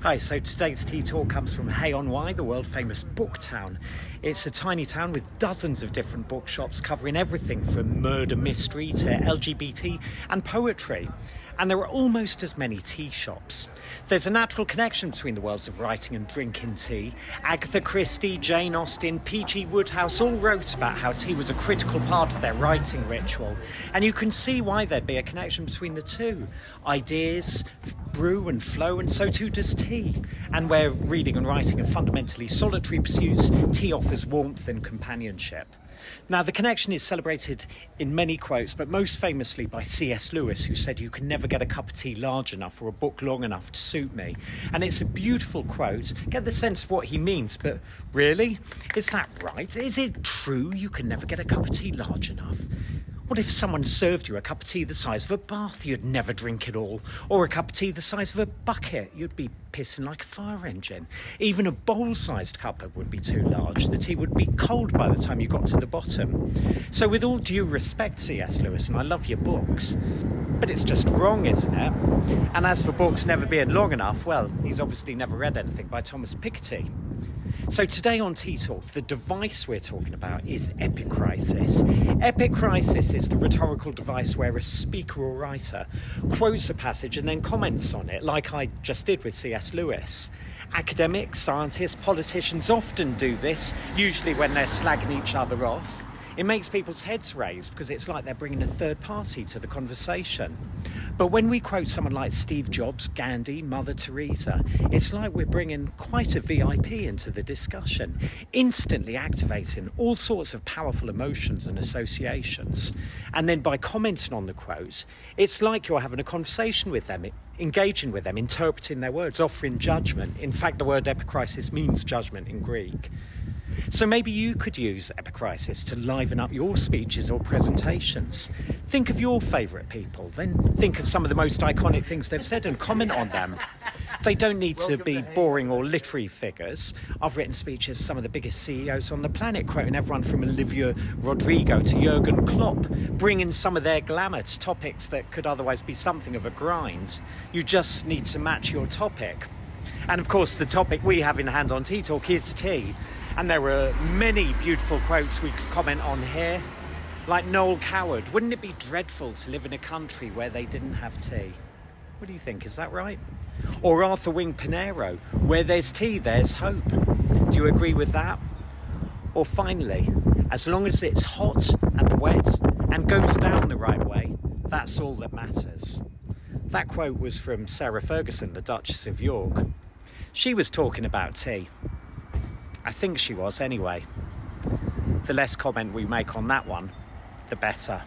Hi, so today's tea talk comes from Hay-on-Wye, the world famous book town. It's a tiny town with dozens of different bookshops covering everything from murder mystery to LGBT and poetry. And there are almost as many tea shops. There's a natural connection between the worlds of writing and drinking tea. Agatha Christie, Jane Austen, P.G. Wodehouse all wrote about how tea was a critical part of their writing ritual. And you can see why there'd be a connection between the two. Ideas brew and flow, and so too does tea. And where reading and writing are fundamentally solitary pursuits, tea offers warmth and companionship. Now, the connection is celebrated in many quotes, but most famously by C.S. Lewis, who said, "You can never get a cup of tea large enough or a book long enough to suit me." And it's a beautiful quote. Get the sense of what he means, but really? Is that right? Is it true you can never get a cup of tea large enough? What if someone served you a cup of tea the size of a bath? You'd never drink it all. Or a cup of tea the size of a bucket? You'd be pissing like a fire engine. Even a bowl-sized cuppa would be too large. The tea would be cold by the time you got to the bottom. So with all due respect, C.S. Lewis, and I love your books, but it's just wrong, isn't it? And as for books never being long enough, well, he's obviously never read anything by Thomas Piketty. So today on Tea Talk, the device we're talking about is epicrisis. Epicrisis is the rhetorical device where a speaker or writer quotes a passage and then comments on it, like I just did with C.S. Lewis. Academics, scientists, politicians often do this, usually when they're slagging each other off. It makes people's heads raise because it's like they're bringing a third party to the conversation. But when we quote someone like Steve Jobs, Gandhi, Mother Teresa, it's like we're bringing quite a VIP into the discussion, instantly activating all sorts of powerful emotions and associations. And then by commenting on the quotes, it's like you're having a conversation with them, engaging with them, interpreting their words, offering judgment. In fact, the word epicrisis means judgment in Greek. So maybe you could use epicrisis to liven up your speeches or presentations. Think of your favourite people, then think of some of the most iconic things they've said and comment on them. They don't need to be boring or literary figures. I've written speeches some of the biggest CEOs on the planet, quoting everyone from Olivia Rodrigo to Jurgen Klopp, bringing some of their glamour to topics that could otherwise be something of a grind. You just need to match your topic. And of course, the topic we have in hand on Tea Talk is tea. And there are many beautiful quotes we could comment on here, like Noel Coward. Wouldn't it be dreadful to live in a country where they didn't have tea? What do you think? Is that right? Or Arthur Wing Pinero, where there's tea, there's hope. Do you agree with that? Or finally, as long as it's hot and wet and goes down the right way, that's all that matters. That quote was from Sarah Ferguson, the Duchess of York. She was talking about tea. I think she was anyway. The less comment we make on that one, the better.